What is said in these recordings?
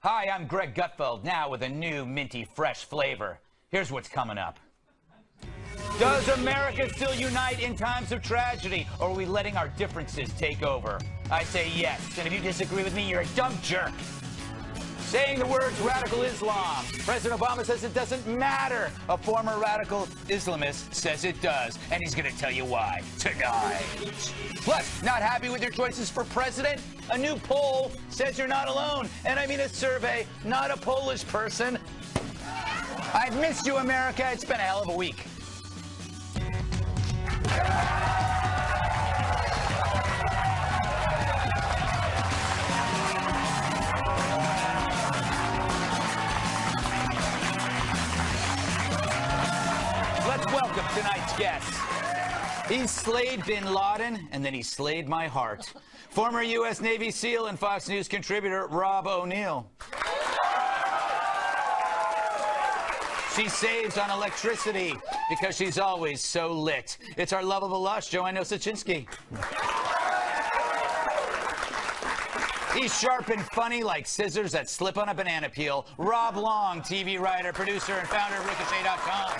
Hi, I'm Greg Gutfeld, now with a new minty fresh flavor. Here's what's coming up. Does America still unite in times of tragedy, or are we letting our differences take over? I say yes, and if you disagree with me, you're a dumb jerk. Saying the words radical Islam. President Obama says it doesn't matter. A former radical Islamist says it does, and he's going to tell you why tonight. Plus, not happy with your choices for president? A new poll says you're not alone, and I mean a survey, not a Polish person. I've missed you, America. It's been a hell of a week. Let's welcome tonight's guest. He slayed bin Laden, and then he slayed my heart. Former U.S. Navy SEAL and Fox News contributor Rob O'Neill. She saves on electricity because she's always so lit. It's our lovable lush, Joanne Nosuchinsky. He's sharp and funny like scissors that slip on a banana peel. Rob Long, TV writer, producer, and founder of Ricochet.com.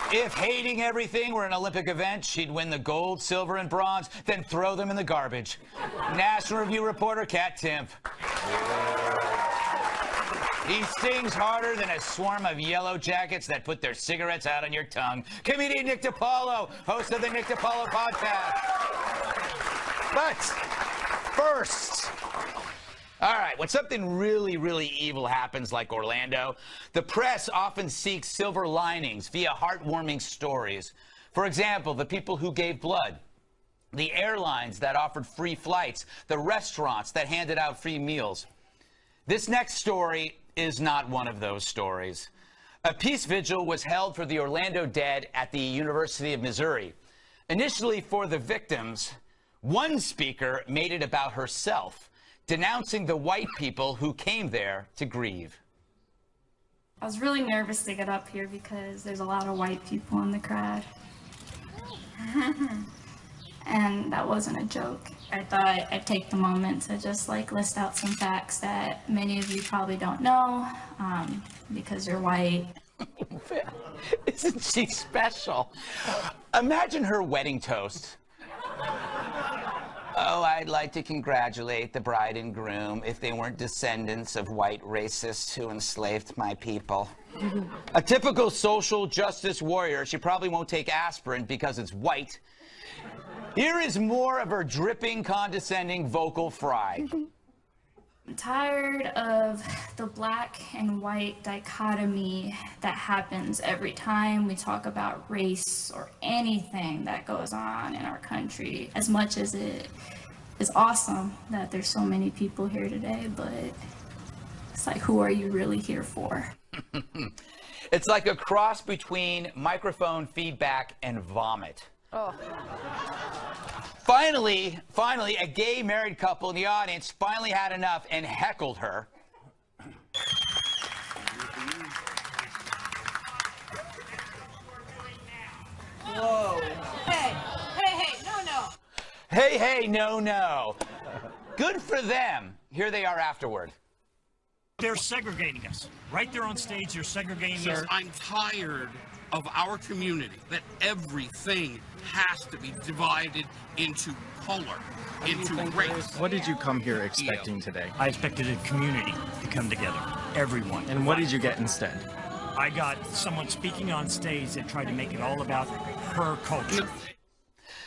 If hating everything were an Olympic event, she'd win the gold, silver, and bronze, then throw them in the garbage. National Review reporter Katherine Timpf. He stings harder than a swarm of yellow jackets that put their cigarettes out on your tongue. Comedian Nick DiPaolo, host of the Nick DiPaolo podcast. But first, all right, when something really, really evil happens like Orlando, the press often seeks silver linings via heartwarming stories. For example, the people who gave blood, the airlines that offered free flights, the restaurants that handed out free meals. This next story is not one of those stories. A peace vigil was held for the Orlando dead at the University of Missouri. Initially for the victims, one speaker made it about herself, denouncing the white people who came there to grieve. I was really nervous to get up here because there's a lot of white people in the crowd. And that wasn't a joke. I thought I'd take the moment to just list out some facts that many of you probably don't know because you're white. Isn't she special? Imagine her wedding toast. Oh, I'd like to congratulate the bride and groom if they weren't descendants of white racists who enslaved my people. A typical social justice warrior, she probably won't take aspirin because it's white. Here is more of her dripping, condescending vocal fry. I'm tired of the black and white dichotomy that happens every time we talk about race or anything that goes on in our country. As much as it is awesome that there's so many people here today, but it's like, who are you really here for? It's like a cross between microphone feedback and vomit. Oh. Finally, a gay married couple in the audience finally had enough and heckled her. Whoa. Hey, no. Hey, no. Good for them. Here they are afterward. They're segregating us. Right there on stage, they're segregating us. I'm tired of our community, that everything has to be divided into color, into race. What did you come here expecting today? I expected a community to come together, everyone. And what did you get instead? I got someone speaking on stage that tried to make it all about her culture.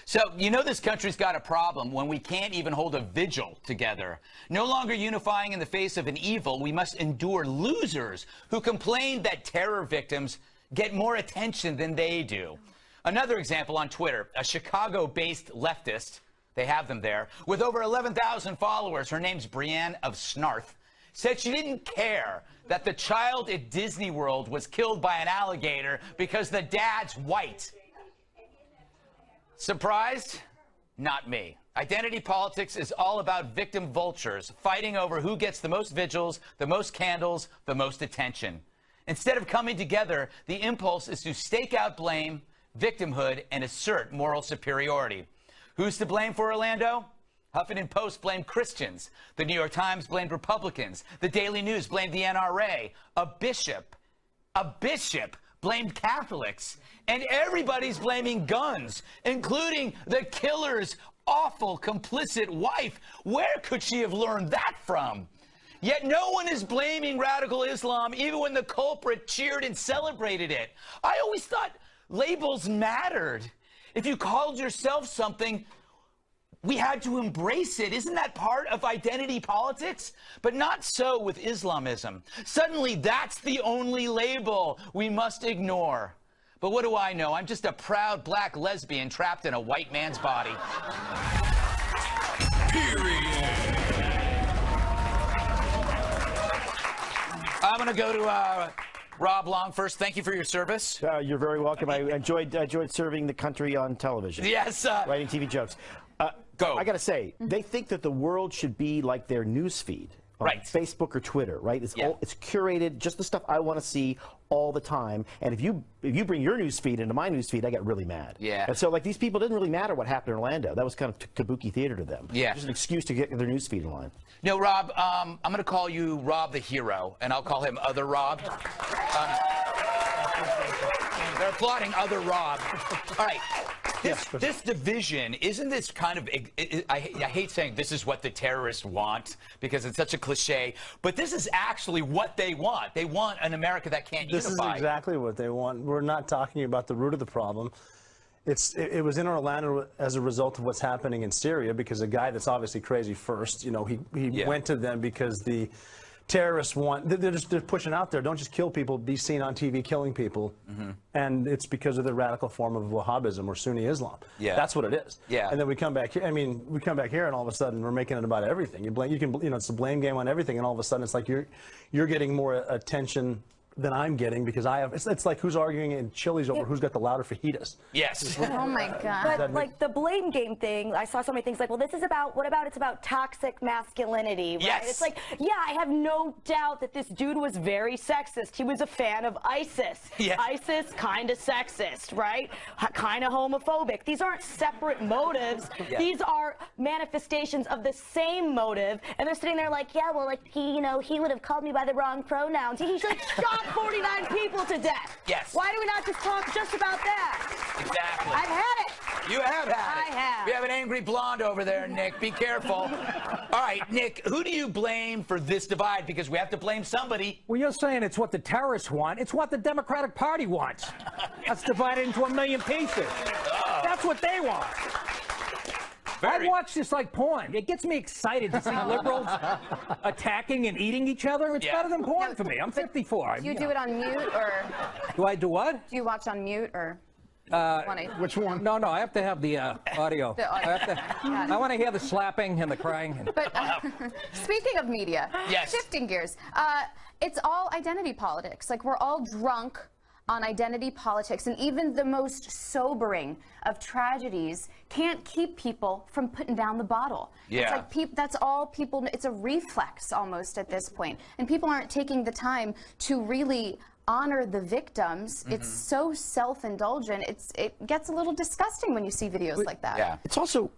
So, you know this country's got a problem when we can't even hold a vigil together. No longer unifying in the face of an evil, we must endure losers who complain that terror victims get more attention than they do. Another example on Twitter, a Chicago-based leftist, they have them there, with over 11,000 followers, her name's Brienne of Snarth, said she didn't care that the child at Disney World was killed by an alligator because the dad's white. Surprised? Not me. Identity politics is all about victim vultures fighting over who gets the most vigils, the most candles, the most attention. Instead of coming together, the impulse is to stake out blame, victimhood, and assert moral superiority. Who's to blame for Orlando? Huffington Post blamed Christians. The New York Times blamed Republicans. The Daily News blamed the NRA. A bishop blamed Catholics. And everybody's blaming guns, including the killer's awful, complicit wife. Where could she have learned that from? Yet no one is blaming radical Islam, even when the culprit cheered and celebrated it. I always thought labels mattered. If you called yourself something, we had to embrace it. Isn't that part of identity politics? But not so with Islamism. Suddenly, that's the only label we must ignore. But what do I know? I'm just a proud black lesbian trapped in a white man's body. Period. I'm going to go to Rob Long first. Thank you for your service. You're very welcome. I enjoyed serving the country on television. Yes. Writing TV jokes. Go. I got to say, they think that the world should be like their news feed. On Facebook or Twitter, right? It's curated, just the stuff I want to see all the time. And if you bring your news feed into my news feed, I get really mad. Yeah. And so, like, these people, didn't really matter what happened in Orlando. That was kind of kabuki theater to them. Yeah. Just an excuse to get their news feed in line. No, Rob, I'm going to call you Rob the Hero, and I'll call him Other Rob. They're applauding Other Rob. All right. This division, isn't this kind of, I hate saying this is what the terrorists want, because it's such a cliche, but this is actually what they want. They want an America that can't unify. This is exactly what they want. We're not talking about the root of the problem. It was in Orlando as a result of what's happening in Syria, because a guy that's obviously crazy first, you know, he went to them because the terrorists want, they're pushing out there, don't just kill people, be seen on TV killing people. And it's because of the radical form of Wahhabism or Sunni Islam. Yeah. That's what it is. Yeah. And then we come back here, I mean, we come back here and all of a sudden we're making it about everything. You know, it's a blame game on everything, and all of a sudden it's like you're getting more attention than I'm getting because I have. It's like who's arguing in Chili's over who's got the louder fajitas. Yes. Oh my God. But like the blame game thing, I saw so many things like, well, this is about, what about it's about toxic masculinity, right? Yes. It's like, yeah, I have no doubt that this dude was very sexist. He was a fan of ISIS. Yes. ISIS, kind of sexist, right? Kind of homophobic. These aren't separate motives. Yeah. These are manifestations of the same motive. And they're sitting there like, yeah, well, like, he, you know, he would have called me by the wrong pronouns. He should shot 49 people to death. Yes. Why do we not just talk just about that? Exactly. I've had it. You have had it. I have. We have an angry blonde over there, Nick. Be careful. All right, Nick, who do you blame for this divide? Because we have to blame somebody. Well, you're saying it's what the terrorists want. It's what the Democratic Party wants. That's divided into a million pieces. That's what they want. I watch this like porn. It gets me excited to see liberals attacking and eating each other. It's better than porn for me. I'm 54. Do you do it on mute, or do I do what? do you watch on mute, or? Which one? No, I have to have the audio. The audio. I want to hear the slapping and the crying. But speaking of media, Yes. shifting gears, it's all identity politics. Like, we're all drunk on identity politics, and even the most sobering of tragedies can't keep people from putting down the bottle. Yeah. It's like that's all people, it's a reflex almost at this point. And people aren't taking the time to really honor the victims. It's so self-indulgent. It gets a little disgusting when you see videos like that. Yeah. It's also,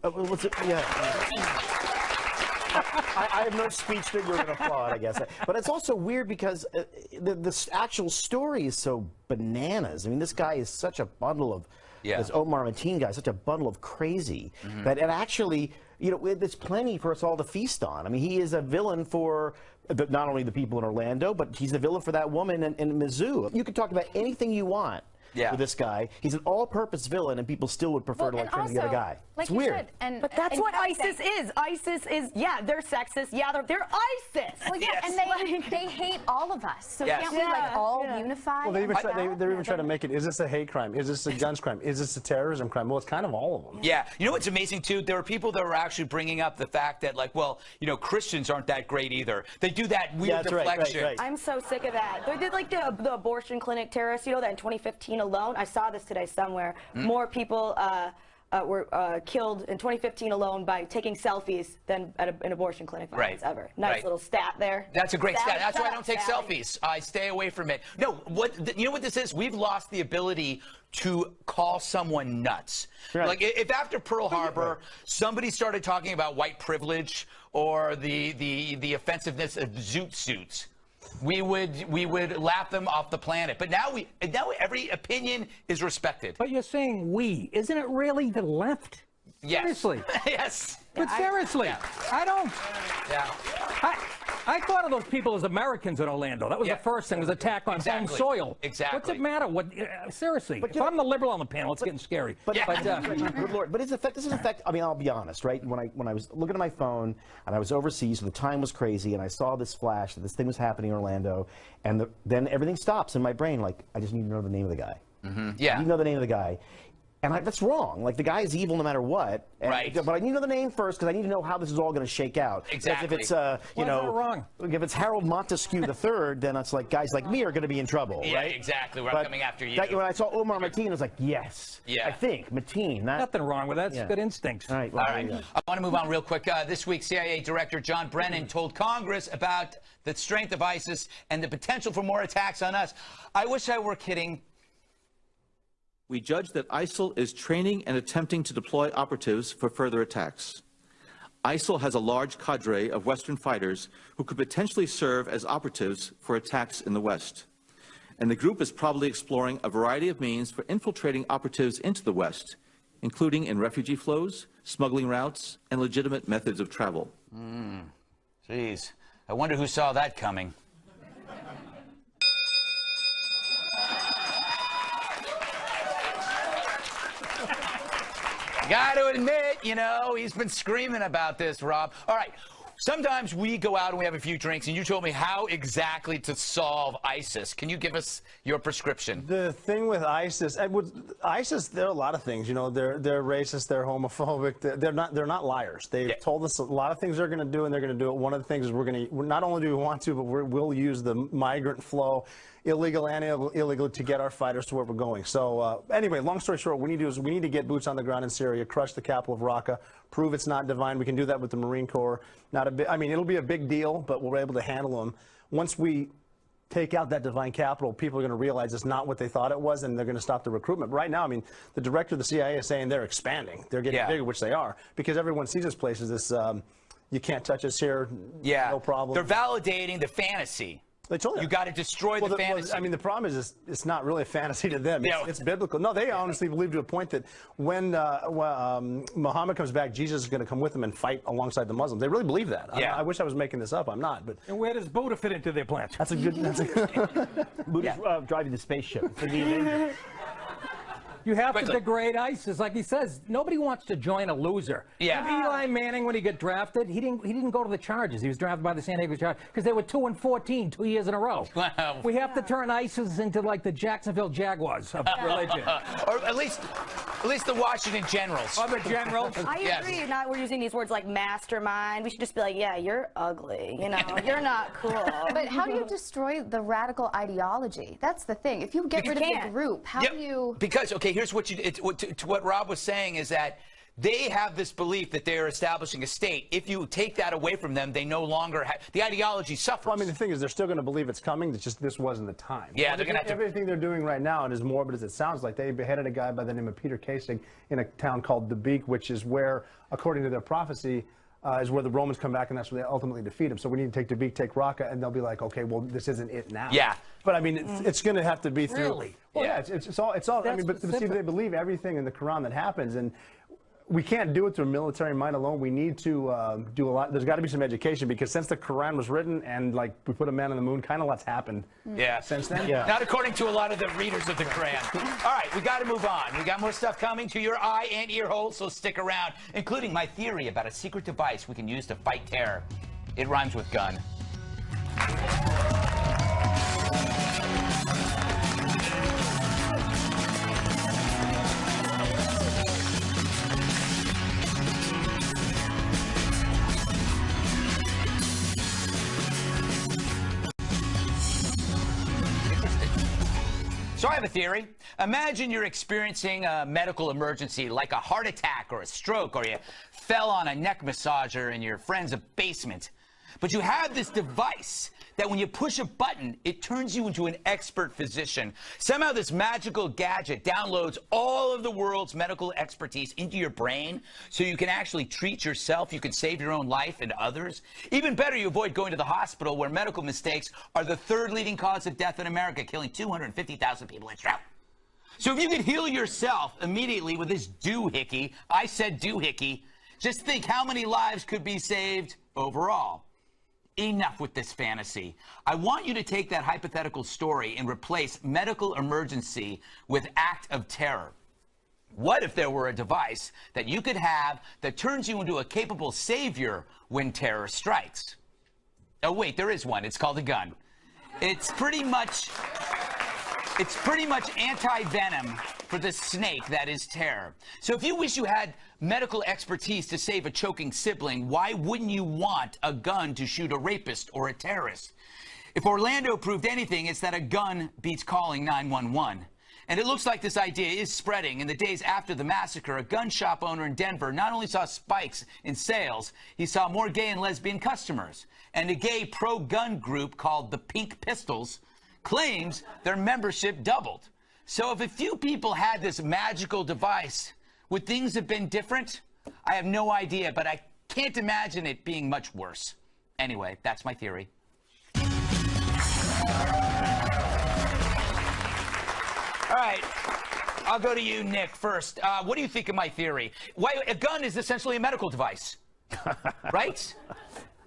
I have no speech that you're going to applaud, I guess. But it's also weird because the actual story is so bananas. I mean, this guy is such a bundle of, this Omar Mateen guy is such a bundle of crazy that it actually, you know, there's plenty for us all to feast on. I mean, he is a villain for not only the people in Orlando, but he's a villain for that woman in Mizzou. You can talk about anything you want. With this guy. He's an all-purpose villain, and people still would prefer to like turn to the other guy. Like, it's weird. But that's what ISIS is. ISIS is, yeah, they're sexist. Yeah, they're ISIS. Well, yeah, and they hate all of us. So can't we like all unify? Well, they're even trying to make it, is this a hate crime? Is this a guns crime? Is this a terrorism crime? Well, it's kind of all of them. Yeah. You know what's amazing, too? There are people that were actually bringing up the fact that, like, well, you know, Christians aren't that great either. They do that weird deflection. Right. I'm so sick of that. They did like the abortion clinic terrorists, you know, that in 2015 alone. I saw this today somewhere. More people were killed in 2015 alone by taking selfies than at an abortion clinic violence ever. Nice little stat there. That's a great stat. That's why I don't take Sally. selfies. I stay away from it. No, you know what this is? We've lost the ability to call someone nuts. Right. Like if after Pearl Harbor somebody started talking about white privilege or the offensiveness of zoot suits, we would laugh them off the planet. But now every opinion is respected. But you're saying we. Isn't it really the left? Yes. Seriously. Yes. But seriously, I don't. Yeah. I thought of those people as Americans in Orlando. That was the first thing, was attack on home soil. Exactly. What's it matter? Seriously, if I'm the liberal on the panel, it's getting scary. Good Lord. But this is affect. I mean, I'll be honest, right? When I was looking at my phone and I was overseas, so the time was crazy, and I saw this flash that this thing was happening in Orlando, and then everything stops in my brain. Like, I just need to know the name of the guy. Yeah. I need to know the name of the guy. And that's wrong. Like, the guy is evil no matter what. Right. But I need to know the name first because I need to know how this is all going to shake out. Exactly. If it's, Why is that wrong? If it's Harold Montesquieu III, then it's like guys like me are going to be in trouble, Yeah, right? exactly. We're But coming after you. when I saw Omar Mateen, I was like, yes. Yeah. I think Mateen. Nothing wrong with that. It's Yeah. good instincts. All right. All right. I want to move on real quick. This week, CIA Director John Brennan told Congress about the strength of ISIS and the potential for more attacks on us. I wish I were kidding. We judge that ISIL is training and attempting to deploy operatives for further attacks. ISIL has a large cadre of Western fighters who could potentially serve as operatives for attacks in the West. And the group is probably exploring a variety of means for infiltrating operatives into the West, including in refugee flows, smuggling routes, and legitimate methods of travel. Jeez. I wonder who saw that coming. Got to admit, he's been screaming about this, Rob. All right. Sometimes we go out and we have a few drinks, and you told me how exactly to solve ISIS. Can you give us your prescription? The thing with ISIS, there are a lot of things. They're racist, they're homophobic. They're not liars. They've told us a lot of things they're going to do, and they're going to do it. One of the things is not only do we want to, but we'll use the migrant flow, illegal and illegal, to get our fighters to where we're going. So anyway, long story short, what we need to get boots on the ground in Syria, crush the capital of Raqqa, prove it's not divine. We can do that with the Marine Corps. It'll be a big deal, but we're able to handle them. Once we take out that divine capital, people are going to realize it's not what they thought it was, and they're going to stop the recruitment. Right now, the director of the CIA is saying they're expanding. They're getting bigger, which they are, because everyone sees this place as this, you can't touch us here, no problem. They're validating the fantasy. They told you. You got to destroy the fantasy. The problem is it's not really a fantasy to them. It's biblical. No, they honestly believe to a point that when Muhammad comes back, Jesus is going to come with them and fight alongside the Muslims. They really believe that. I wish I was making this up. I'm not. But and where does Buddha fit into their plan? That's a good. Buddha's driving the spaceship. You have to degrade ISIS, like he says. Nobody wants to join a loser. Yeah. Eli Manning, when he got drafted, he didn't go to the Chargers. He was drafted by the San Diego Chargers because they were 2-14 2 years in a row. Wow. We have to turn ISIS into like the Jacksonville Jaguars of religion, or at least the Washington Generals. Other generals. I agree. We're using these words like mastermind. We should just be like, yeah, you're ugly. You're not cool. But how do you destroy the radical ideology? That's the thing. If you get rid of the group, how do you? Because here's what to what Rob was saying is that they have this belief that they are establishing a state. If you take that away from them, they no longer have the ideology suffers. Well, the thing is, they're still going to believe it's coming. It's just this wasn't the time. Yeah, they're going to have to. Everything they're doing right now, and as morbid as it sounds like, they beheaded a guy by the name of Peter Kasich in a town called Dabiq, which is where, according to their prophecy, is where the Romans come back, and that's where they ultimately defeat them. So we need to take Dabiq, take Raqqa, and they'll be like, okay, well, this isn't it now. Yeah. But it's going to have to be through. Really? Well, yeah. It's all. But see, they believe everything in the Quran that happens, and we can't do it through military might alone. We need to do a lot. There's got to be some education, because since the Quran was written and we put a man on the moon, kind of lots happened. Yeah. Since then. Yeah. Not according to a lot of the readers of the Quran. All right, we got to move on. We got more stuff coming to your eye and ear hole, so stick around, including my theory about a secret device we can use to fight terror. It rhymes with gun. So I have a theory. Imagine you're experiencing a medical emergency like a heart attack or a stroke, or you fell on a neck massager in your friend's basement. But you have this device that when you push a button, it turns you into an expert physician. Somehow this magical gadget downloads all of the world's medical expertise into your brain so you can actually treat yourself, you can save your own life and others. Even better, you avoid going to the hospital where medical mistakes are the third leading cause of death in America, killing 250,000 people each year. So if you could heal yourself immediately with this doohickey, I said doohickey, just think how many lives could be saved overall. Enough with this fantasy. I want you to take that hypothetical story and replace medical emergency with act of terror. What if there were a device that you could have that turns you into a capable savior when terror strikes? Oh, wait, there is one. It's called a gun. It's pretty much anti-venom for the snake that is terror. So if you wish you had medical expertise to save a choking sibling, why wouldn't you want a gun to shoot a rapist or a terrorist? If Orlando proved anything, it's that a gun beats calling 911. And it looks like this idea is spreading. In the days after the massacre, a gun shop owner in Denver not only saw spikes in sales, he saw more gay and lesbian customers. And a gay pro-gun group called the Pink Pistols claims their membership doubled. So if a few people had this magical device, would things have been different? I have no idea, but I can't imagine it being much worse. Anyway, that's my theory. All right, I'll go to you, Nick, first. What do you think of my theory? Why, a gun is essentially a medical device, right?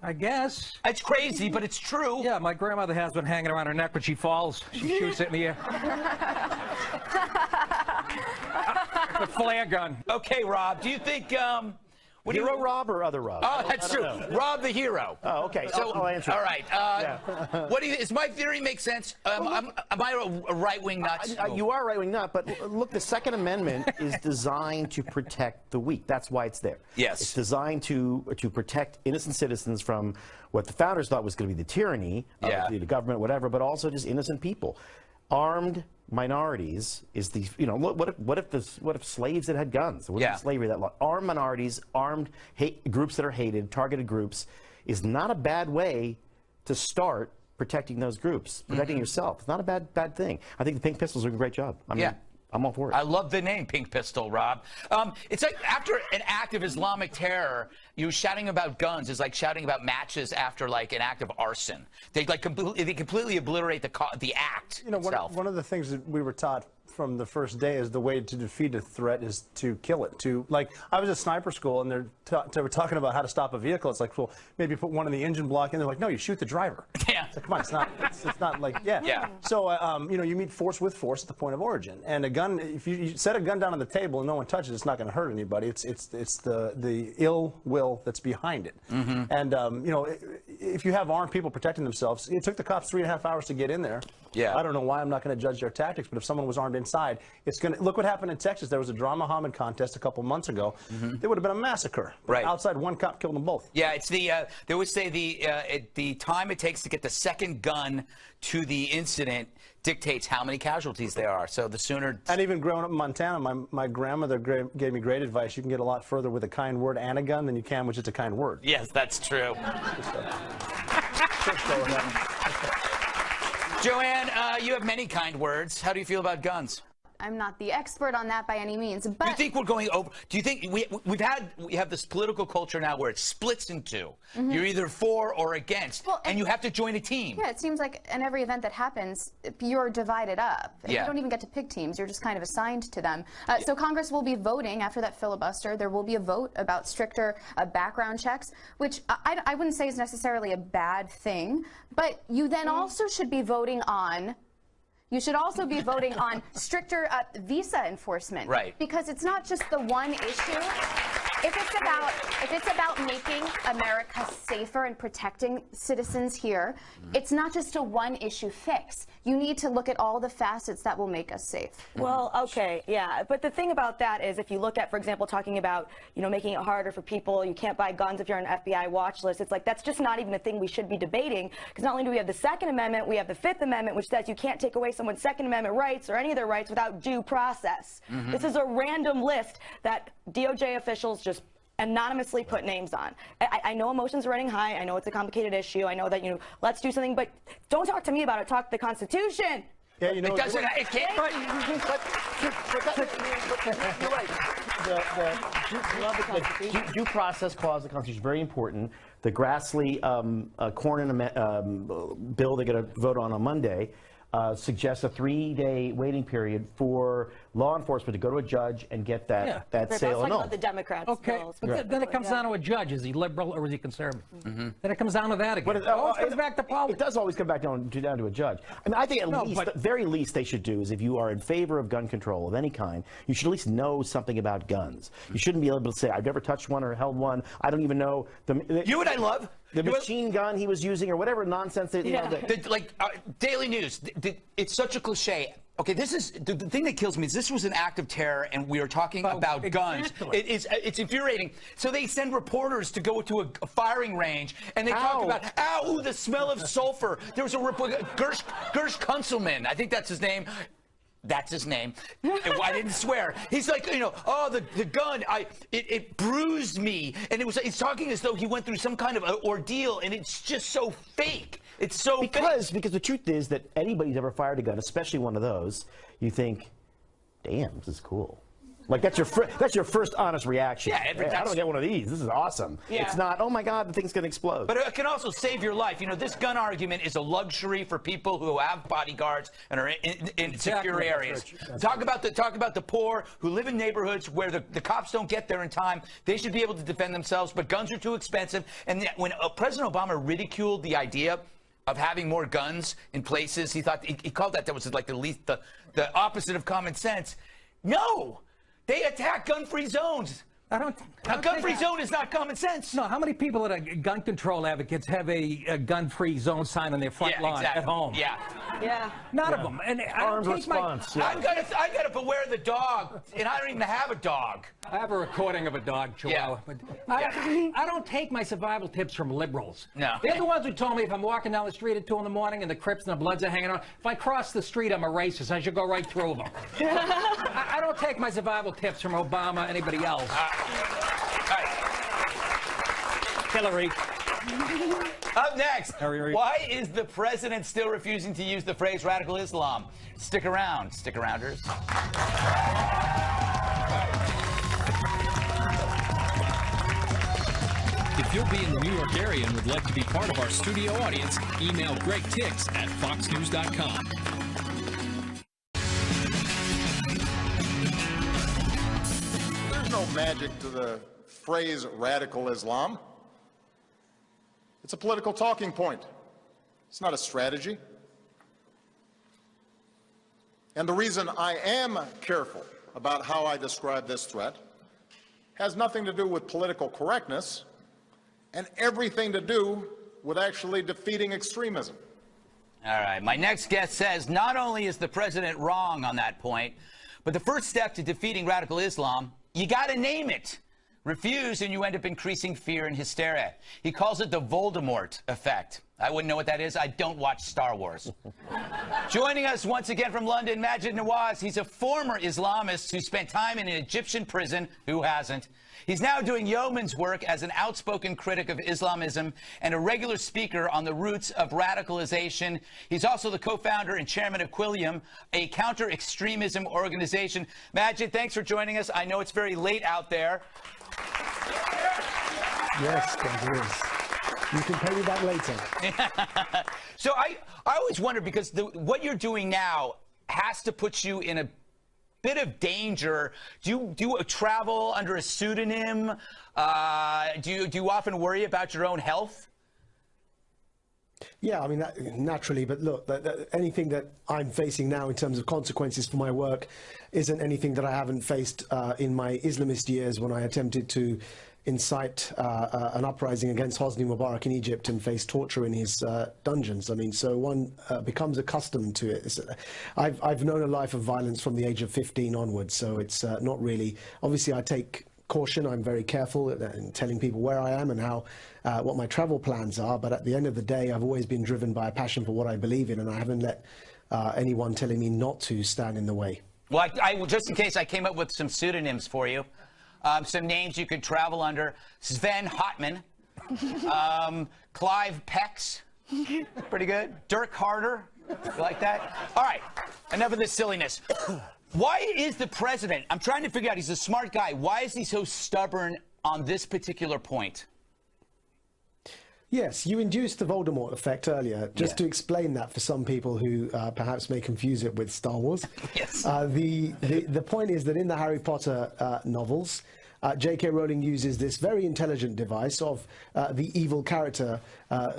I guess. It's crazy, but it's true. Yeah, my grandmother has one hanging around her neck when she falls. She shoots it in the air. The flare gun. Okay, Rob, do you think... Hero Rob or other Rob? Oh, that's true. Rob the hero. Oh, okay. So, I'll answer. All right. What do you? Does my theory make sense? Am I a right-wing nut? You are a right-wing nut, but look, the Second Amendment is designed to protect the weak. That's why it's there. Yes. It's designed to protect innocent citizens from what the founders thought was going to be the tyranny of the government, whatever, but also just innocent people. Armed minorities is the, you know, what if slaves that had guns? What if slavery that armed minorities, armed groups that are hated, targeted groups, is not a bad way to start protecting those groups, protecting yourself. It's not a bad thing. I think the Pink Pistols are doing a great job. I mean, I'm all for it. I love the name Pink Pistol, Rob. It's like after an act of Islamic terror, you shouting about guns is like shouting about matches after like an act of arson. They like completely obliterate the act itself. One of the things that we were taught from the first day is the way to defeat a threat is to kill it. I was at sniper school and they were talking about how to stop a vehicle. It's like, well, maybe put one in the engine block, and they're like, no, you shoot the driver. Yeah. It's like, come on, it's not like, yeah. So, you meet force with force at the point of origin. And a gun, if you set a gun down on the table and no one touches it, it's not going to hurt anybody. It's the ill will that's behind it. And, if you have armed people protecting themselves, it took the cops 3.5 hours to get in there. Yeah. I don't know why I'm not going to judge their tactics, but if someone was armed inside, it's going to look what happened in Texas. There was a Drama Muhammad contest a couple months ago. There would have been a massacre. Right. Outside, one cop killed them both. Yeah, it's the they always say the time it takes to get the second gun to the incident dictates how many casualties there are. So the sooner. And even growing up in Montana, my grandmother gave me great advice. You can get a lot further with a kind word and a gun than you can with just a kind word. Yes, that's true. Joanne, you have many kind words. How do you feel about guns? I'm not the expert on that by any means, but... Do you think we're going over... Do you think we have this political culture now where it splits in two? You're either for or against, and you have to join a team. Yeah, it seems like in every event that happens, you're divided up. You don't even get to pick teams. You're just kind of assigned to them. So Congress will be voting after that filibuster. There will be a vote about stricter background checks, which I wouldn't say is necessarily a bad thing, but you then also should be voting on... You should also be voting on stricter visa enforcement. Right. Because it's not just the one issue. if it's about making America safer and protecting citizens here, it's not just a one-issue fix. You need to look at all the facets that will make us safe. Well, okay, yeah, but the thing about that is, if you look at, for example, talking about, you know, making it harder for people, you can't buy guns if you're on an FBI watch list. It's like that's just not even a thing we should be debating, because not only do we have the Second Amendment, we have the Fifth Amendment, which says you can't take away someone's Second Amendment rights or any of their rights without due process. This is a random list that DOJ officials just anonymously put names on. I know emotions are running high. I know it's a complicated issue. I know that, you know, let's do something, but don't talk to me about it. Talk to the Constitution. Yeah, you know, it doesn't. It can't. But you're right. The due process clause of the Constitution is very important. The Grassley Cornyn bill they're going to vote on Monday suggests a 3-day waiting period for law enforcement to go to a judge and get that sale annulled. About the Democrats. Okay, but then it comes down to a judge. Is he liberal or is he conservative? Then it comes down to that again. It always comes back to politics. It does always come back down to a judge. I mean, I think the very least they should do is, if you are in favor of gun control of any kind, you should at least know something about guns. You shouldn't be able to say, I've never touched one or held one. I don't even know. You and I love the machine gun he was using or whatever nonsense. Daily News. It's such a cliche. Okay, this is the thing that kills me is this was an act of terror, and we are talking about guns. It's infuriating. So they send reporters to go to a firing range, and they talk about, ooh, the smell of sulfur. There was a Gersh Kunzelman, I think that's his name. That's his name. I didn't swear. He's like, you know, oh, the gun, it bruised me. And he's talking as though he went through some kind of ordeal, and it's just so fake. It's so fake. Because the truth is that anybody who's ever fired a gun, especially one of those, you think, damn, this is cool. Like, that's your first honest reaction. Yeah, I don't get one of these. This is awesome. Yeah. It's not, oh my God, the thing's going to explode. But it can also save your life. You know, this gun argument is a luxury for people who have bodyguards and are in secure areas. Talk about the poor who live in neighborhoods where the cops don't get there in time. They should be able to defend themselves, but guns are too expensive. And when President Obama ridiculed the idea of having more guns in places, he called that was like the opposite of common sense. No. They attack gun-free zones. A gun-free zone is not common sense. No, how many people that are gun control advocates have a gun-free zone sign on their front lawn at home? Yeah. None of them. And Armed response. I gotta beware the dog, and I don't even have a dog. I have a recording of a dog, Chihuahua. But I don't take my survival tips from liberals. No. They're the ones who told me if I'm walking down the street at 2 in the morning and the Crips and the Bloods are hanging out, if I cross the street, I'm a racist. I should go right through them. I don't take my survival tips from Obama, anybody else. Hillary. Up next, why is the president still refusing to use the phrase radical Islam? Stick around, stick-arounders. If you'll be in the New York area and would like to be part of our studio audience, email Greg Tix at foxnews.com. There's no magic to the phrase radical Islam. It's a political talking point. It's not a strategy. And the reason I am careful about how I describe this threat has nothing to do with political correctness and everything to do with actually defeating extremism. All right, my next guest says not only is the president wrong on that point, but the first step to defeating radical Islam, you got to name it. Refuse and you end up increasing fear and hysteria. He calls it the Voldemort effect. I wouldn't know what that is. I don't watch Star Wars. Joining us once again from London, Maajid Nawaz. He's a former Islamist who spent time in an Egyptian prison. Who hasn't? He's now doing yeoman's work as an outspoken critic of Islamism and a regular speaker on the roots of radicalization. He's also the co-founder and chairman of Quilliam, a counter-extremism organization. Maajid, thanks for joining us. I know it's very late out there. Yes, it is. You can pay me back later. So I always wonder, because what you're doing now has to put you in a bit of danger. Do you travel under a pseudonym? Do you often worry about your own health? Yeah, I mean, naturally, but look, anything that I'm facing now in terms of consequences for my work isn't anything that I haven't faced in my Islamist years when I attempted to incite an uprising against Hosni Mubarak in Egypt and face torture in his dungeons. I mean, so one becomes accustomed to it. I've known a life of violence from the age of 15 onwards, so it's not really... Obviously, I take caution. I'm very careful in telling people where I am and how what my travel plans are, but at the end of the day, I've always been driven by a passion for what I believe in, and I haven't let anyone telling me not to stand in the way. Well, just in case, I came up with some pseudonyms for you. Some names you could travel under: Sven Hotman, Clive Pex, pretty good, Dirk Harder, you like that? All right, enough of this silliness. Why is the president, I'm trying to figure out, he's a smart guy, why is he so stubborn on this particular point? Yes, you induced the Voldemort effect earlier. Just to explain that for some people who perhaps may confuse it with Star Wars. Yes. The point is that in the Harry Potter novels, J.K. Rowling uses this very intelligent device of the evil character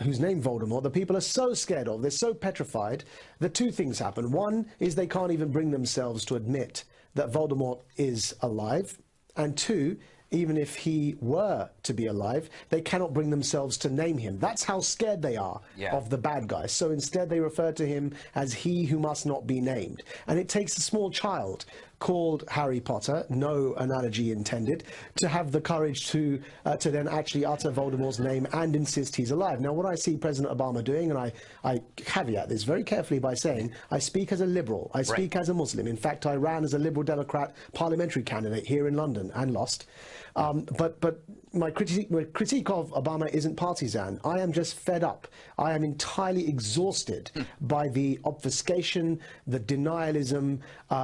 who's named Voldemort that people are so scared of, they're so petrified, that two things happen. One is they can't even bring themselves to admit that Voldemort is alive, and two, even if he were to be alive, they cannot bring themselves to name him. That's how scared they are of the bad guy. So instead they refer to him as he who must not be named. And it takes a small child called Harry Potter, no analogy intended, to have the courage to then actually utter Voldemort's name and insist he's alive. Now, what I see President Obama doing, and I caveat this very carefully by saying, I speak as a liberal, I speak as a Muslim. In fact, I ran as a Liberal Democrat parliamentary candidate here in London and lost. But my critique of Obama isn't partisan. I am just fed up. I am entirely exhausted by the obfuscation, the denialism,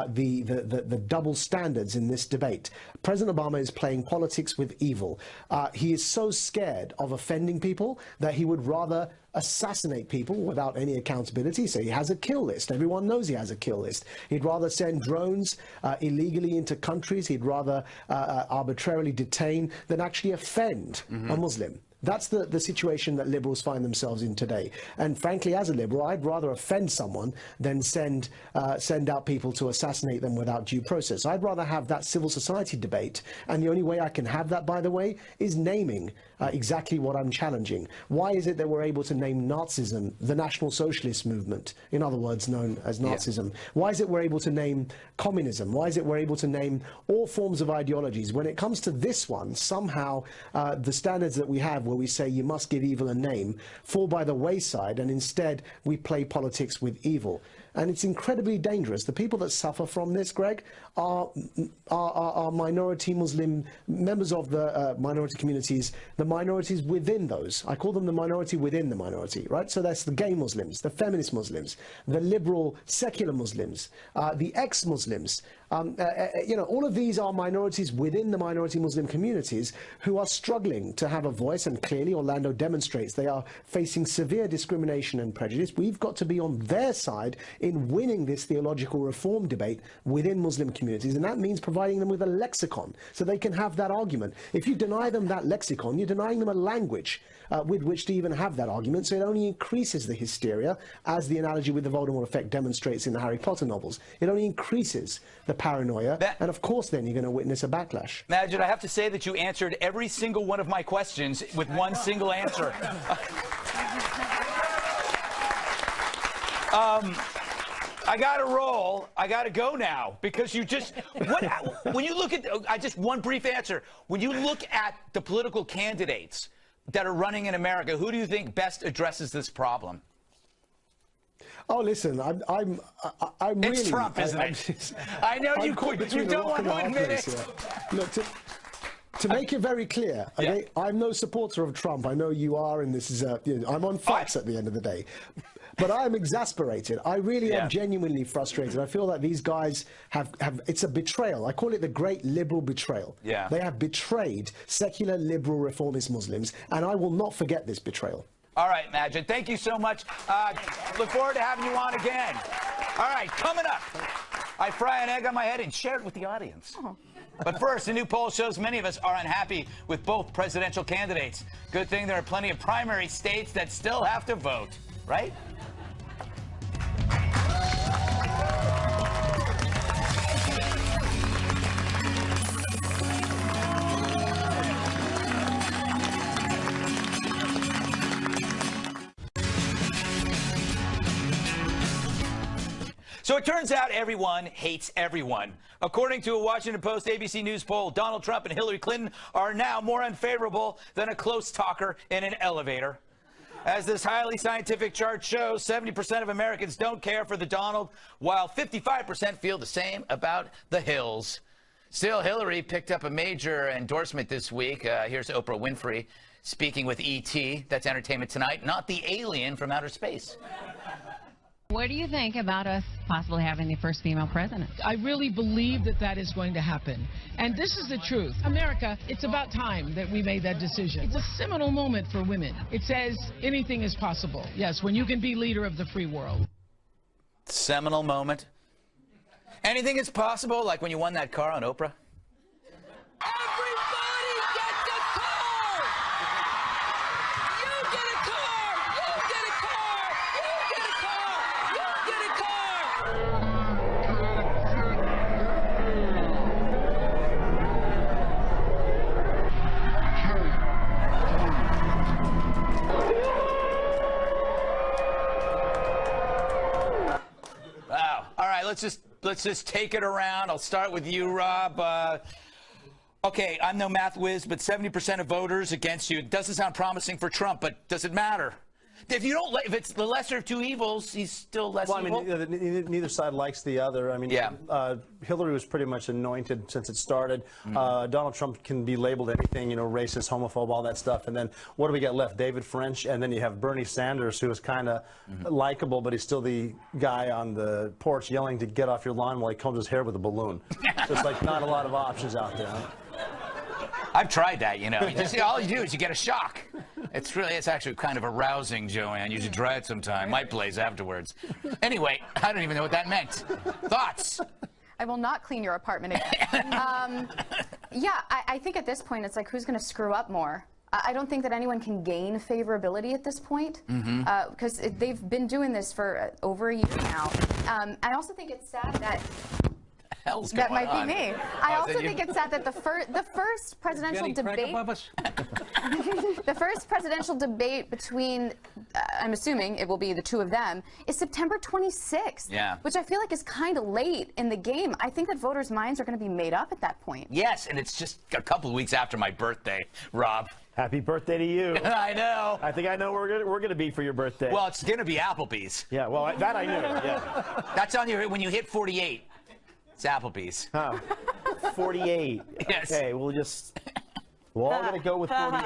the double standards in this debate. President Obama is playing politics with evil. He is so scared of offending people that he would rather assassinate people without any accountability. So he has a kill list. Everyone knows he has a kill list. He'd rather send drones illegally into countries. He'd rather arbitrarily detain than actually offend a Muslim. That's the situation that liberals find themselves in today. And frankly, as a liberal, I'd rather offend someone than send out people to assassinate them without due process. I'd rather have that civil society debate. And the only way I can have that, by the way, is naming exactly what I'm challenging. Why is it that we're able to name Nazism the National Socialist Movement, in other words, known as Nazism? Why is it we're able to name communism? Why is it we're able to name all forms of ideologies? When it comes to this one, somehow the standards that we have where we say you must give evil a name fall by the wayside, and instead we play politics with evil. And it's incredibly dangerous. The people that suffer from this, Greg, are minority Muslim members of the minority communities, the minorities within those. I call them the minority within the minority, right? So that's the gay Muslims, the feminist Muslims, the liberal secular Muslims, the ex-Muslims. You know, all of these are minorities within the minority Muslim communities who are struggling to have a voice, and clearly Orlando demonstrates they are facing severe discrimination and prejudice. We've got to be on their side in winning this theological reform debate within Muslim communities, and that means providing them with a lexicon so they can have that argument. If you deny them that lexicon, you're denying them a language with which to even have that argument, so it only increases the hysteria, as the analogy with the Voldemort effect demonstrates in the Harry Potter novels. It only increases the paranoia, and of course then you're going to witness a backlash. Maajid, I have to say that you answered every single one of my questions with one single answer. I gotta roll. I gotta go now, because you just, when you look at, just one brief answer, when you look at the political candidates that are running in America, who do you think best addresses this problem? Oh, listen, I'm really... It's Trump, isn't it? I know you don't want to admit it. Look, to make it very clear, okay, I'm no supporter of Trump. I know you are, and this is, you know, I'm on Fox at the end of the day. But I am exasperated. I really am genuinely frustrated. I feel that these guys have, it's a betrayal. I call it the great liberal betrayal. Yeah. They have betrayed secular, liberal, reformist Muslims, and I will not forget this betrayal. All right, Maajid, thank you so much. Look forward to having you on again. All right, coming up. I fry an egg on my head and share it with the audience. But first, a new poll shows many of us are unhappy with both presidential candidates. Good thing there are plenty of primary states that still have to vote, right? So it turns out everyone hates everyone. According to a Washington Post ABC News poll, Donald Trump and Hillary Clinton are now more unfavorable than a close talker in an elevator. As this highly scientific chart shows, 70% of Americans don't care for the Donald, while 55% feel the same about the Hills. Still, Hillary picked up a major endorsement this week. Here's Oprah Winfrey speaking with E.T. That's Entertainment Tonight, not the alien from outer space. What do you think about us possibly having the first female president? I really believe that that is going to happen. And this is the truth. America, it's about time that we made that decision. It's a seminal moment for women. It says anything is possible. Yes, when you can be leader of the free world. Seminal moment. Anything is possible, like when you won that car on Oprah? Everybody gets a car! You get a car! You get a car! You get a car! You get a car! Wow. All right, let's just take it around. I'll start with you, Rob. Okay, I'm no math whiz, but 70% of voters against you. It doesn't sound promising for Trump, but does it matter? If you don't, if it's the lesser of two evils, he's still less evil. I mean, neither side likes the other. I mean, Hillary was pretty much anointed since it started. Donald Trump can be labeled anything, you know, racist, homophobe, all that stuff. And then what do we get left? David French, and then you have Bernie Sanders, who is kind of likable, but he's still the guy on the porch yelling to get off your lawn while he combs his hair with a balloon. So it's like not a lot of options out there. I've tried that, you know. All you do is you get a shock. It's actually kind of arousing, Joanne. You should try it sometime. My place afterwards. Anyway, I don't even know what that meant. Thoughts? I will not clean your apartment again. Yeah, I think at this point it's like, who's going to screw up more? I don't think that anyone can gain favorability at this point, because they've been doing this for over a year now. I also think it's sad that that might be me. I also think it's sad that the first presidential debate, the first presidential debate between, I'm assuming it will be the two of them, is September 26th. Yeah. Which I feel like is kind of late in the game. I think that voters' minds are going to be made up at that point. Yes, and it's just a couple of weeks after my birthday, Rob. Happy birthday to you. I know. I think I know where we're gonna be for your birthday. Well, it's gonna be Applebee's. Yeah, well, that I knew. Yeah. That's on your when you hit 48. It's Applebee's. Oh, 48. Yes. Okay, we're all going to go with 48.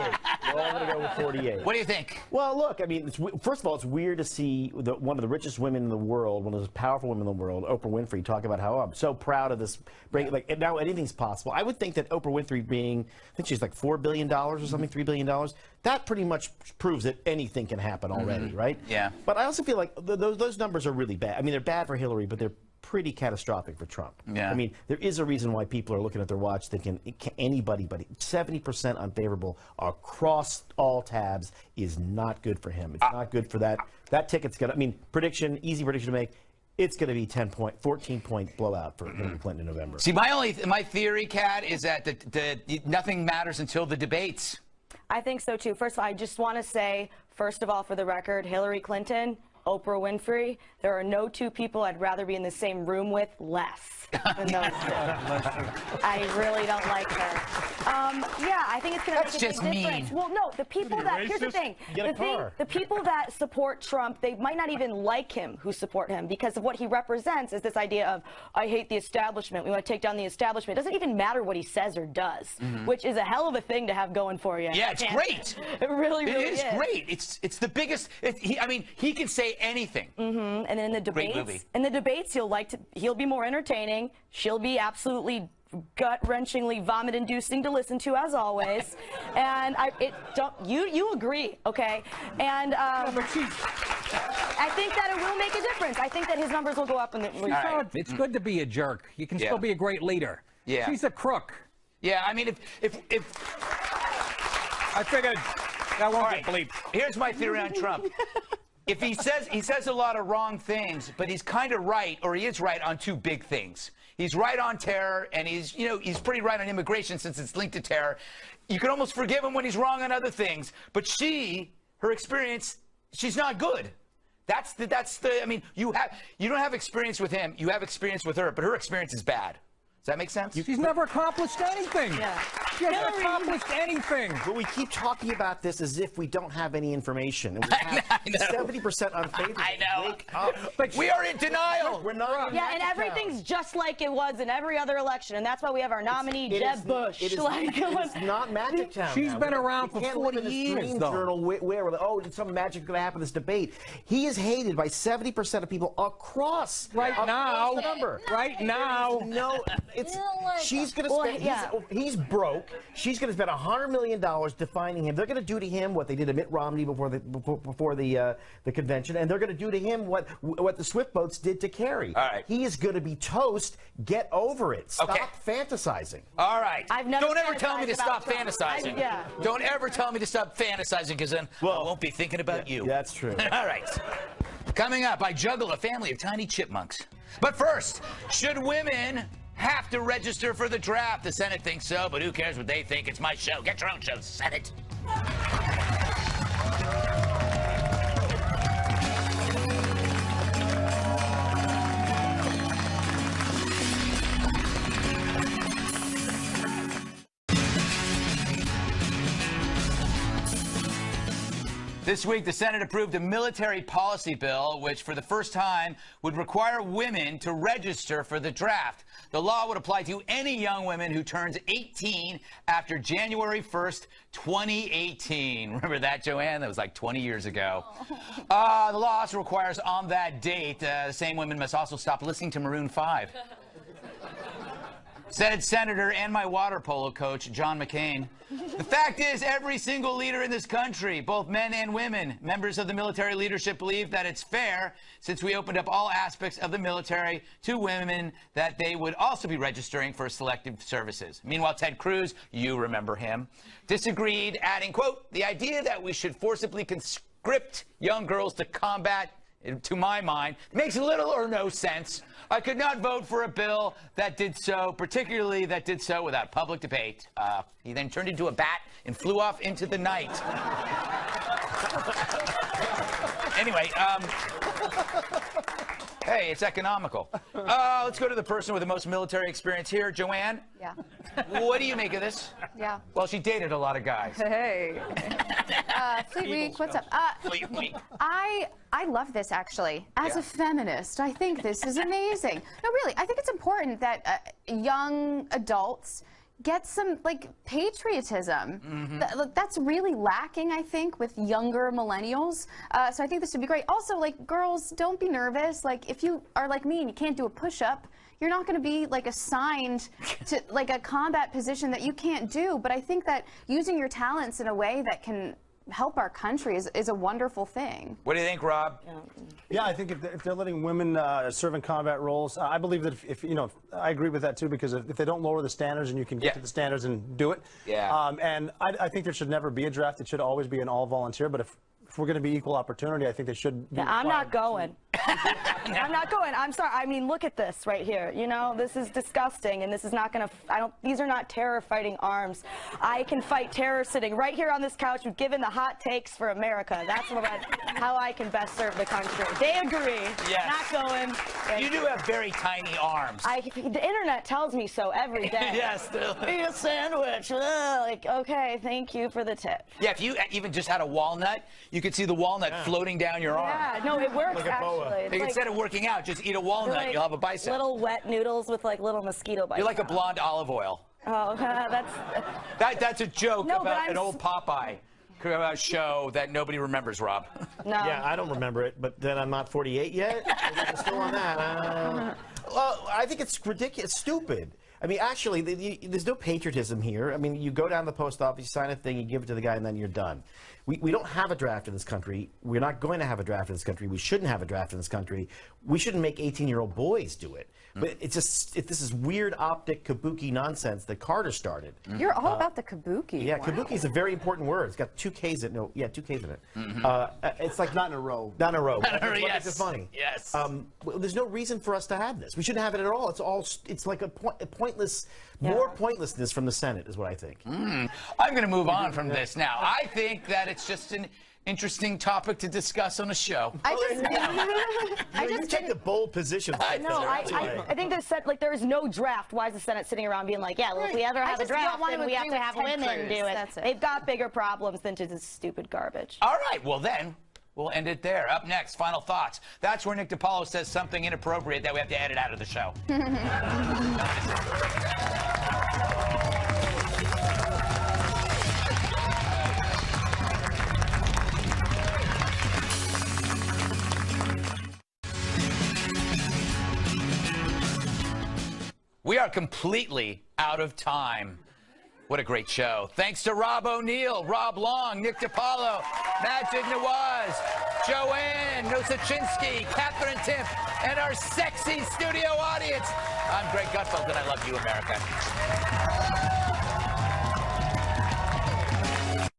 We're all going to go with 48. What do you think? Well, look, I mean, first of all, it's weird to see one of the richest women in the world, one of the most powerful women in the world, Oprah Winfrey, talk about how I'm so proud of this break. Like, now anything's possible. I would think that Oprah Winfrey being, I think she's like $4 billion or something, $3 billion, that pretty much proves that anything can happen already, right? Yeah. But I also feel like those numbers are really bad. I mean, they're bad for Hillary, but they're pretty catastrophic for Trump. Yeah. I mean, there is a reason why people are looking at their watch thinking anybody, but 70% unfavorable across all tabs is not good for him. It's not good for that. That ticket's going to, I mean, easy prediction to make, it's going to be 14-point blowout for Hillary Clinton in November. See, my theory, Kat, is that nothing matters until the debates. I think so, too. First of all, I just want to say, first of all, for the record, Hillary Clinton, Oprah Winfrey, there are no two people I'd rather be in the same room with less than those two. I really don't like her. Yeah, I think it's going to make a big difference. Well, no, the people that, here's the thing. The people that support Trump, they might not even like him who support him because of what he represents is this idea of, I hate the establishment, we want to take down the establishment. It doesn't even matter what he says or does, which is a hell of a thing to have going for you. Yeah, it's great. It really, really is. It is great. It's the biggest, I mean, he can say anything. And then in the debates, he'll be more entertaining. She'll be absolutely gut-wrenchingly vomit-inducing to listen to, as always. And you agree, okay? And I think that it will make a difference. I think that his numbers will go up in the Right. It's good to be a jerk. You can still be a great leader. Yeah. She's a crook. Yeah, I mean, if I figured that won't get bleeped. Here's my theory on Trump. If he says a lot of wrong things, but he's kind of right, or he is right on two big things. He's right on terror, and he's pretty right on immigration since it's linked to terror. You can almost forgive him when he's wrong on other things. But her experience, she's not good. That's the. I mean, you don't have experience with him. You have experience with her, but her experience is bad. Does that make sense? She's never accomplished anything. Yeah. She hasn't accomplished anything. But we keep talking about this as if we don't have any information. And we have 70% unfavorable. I know. But we are in denial. We're not. Yeah, and everything's just like it was in every other election, and that's why we have our nominee, Jeb Bush. It is not Magic Town. She's been around for 40 years, years, though. Journal where oh, some magic's going to happen in this debate. He is hated by 70% of people across. Right now. The number. Right now. No, she's going to spend. He's broke. She's going to spend $100 million defining him. They're going to do to him what they did to Mitt Romney before the convention, and they're going to do to him what the Swift boats did to Kerry. All right. He is going to be toast. Get over it. Stop fantasizing. All right. Don't ever tell me to stop fantasizing. Don't ever tell me to stop fantasizing, because then I won't be thinking about you. That's true. All right. Coming up, I juggle a family of tiny chipmunks. But first, should women have to register for the draft? The Senate thinks so, but who cares what they think? It's my show. Get your own show, Senate. This week, the Senate approved a military policy bill, which for the first time would require women to register for the draft. The law would apply to any young woman who turns 18 after January 1st, 2018. Remember that, Joanne? That was like 20 years ago. The law also requires on that date, the same women must also stop listening to Maroon 5. Senate Senator and my water polo coach, John McCain. The fact is, every single leader in this country, both men and women, members of the military leadership, believe that it's fair, since we opened up all aspects of the military to women, that they would also be registering for selective services. Meanwhile, Ted Cruz, you remember him, disagreed, adding, quote, the idea that we should forcibly conscript young girls to combat, to my mind, makes little or no sense. I could not vote for a bill that did so, particularly that did so without public debate. He then turned into a bat and flew off into the night. Anyway, hey, it's economical. Let's go to the person with the most military experience here, Joanne. Yeah. What do you make of this? Yeah. Well, she dated a lot of guys. Hey. Fleet Week, what's up? Fleet Week. I love this, actually. As a feminist, I think this is amazing. No, really, I think it's important that young adults get some, like, patriotism. That's really lacking, I think, with younger millennials. So I think this would be great. Also, like, girls, don't be nervous. Like, if you are like me and you can't do a push-up, you're not going to be, like, assigned to, like, a combat position that you can't do. But I think that using your talents in a way that can help our country is a wonderful thing. What do you think, Rob? Yeah, I think if they're letting women serve in combat roles, I believe that if you know, I agree with that too, because if they don't lower the standards and you can get to the standards and do it. Yeah. And I think there should never be a draft. It should always be an all volunteer. But if we're going to be equal opportunity, I think they should be. I'm not going. I'm not going. I'm sorry. I mean, look at this right here. You know, this is disgusting, and this is not going to. These are not terror-fighting arms. I can fight terror sitting right here on this couch, given the hot takes for America. That's how I can best serve the country. They agree. Yes. Not going. You do have very tiny arms. The internet tells me so every day. Yes. Eat a sandwich. Like, okay, thank you for the tip. Yeah, if you even just had a walnut, you could see the walnut floating down your arm. Yeah, no, it works actually. Instead of working out, just eat a walnut, like you'll have a bicep. Little wet noodles with like little mosquito bites. You're like a blonde olive oil. Oh, that's a joke about an old Popeye show that nobody remembers, Rob. No. Yeah, I don't remember it, but then I'm not 48 yet. I'm still on that. Well, I think it's ridiculous, stupid. I mean, actually, there's no patriotism here. I mean, you go down to the post office, you sign a thing, you give it to the guy, and then you're done. We don't have a draft in this country. We're not going to have a draft in this country. We shouldn't have a draft in this country. We shouldn't make 18-year-old boys do it. But it's just this is weird optic kabuki nonsense that Carter started. You're all about the kabuki. Yeah, kabuki is a very important word. It's got two K's in it. Yeah, two K's in it. It's like not in a row. Not in a row. Yes. It's funny. Yes. Well, there's no reason for us to have this. We shouldn't have it at all. It's like a pointless, more pointlessness from the Senate is what I think. I'm going to move on from this now. I think that it's just an interesting topic to discuss on a show. I just take the bold position. I think there is no draft. Why is the Senate sitting around being like, yeah, well, if we ever have a draft, then we have to have women do it. They've got bigger problems than just this stupid garbage. All right, well then, we'll end it there. Up next, final thoughts. That's where Nick DiPaolo says something inappropriate that we have to edit out of the show. We are completely out of time. What a great show. Thanks to Rob O'Neill, Rob Long, Nick DiPaolo, Maajid Nawaz, Joanne Nosuchinsky, Katherine Timpf, and our sexy studio audience. I'm Greg Gutfeld, and I love you, America.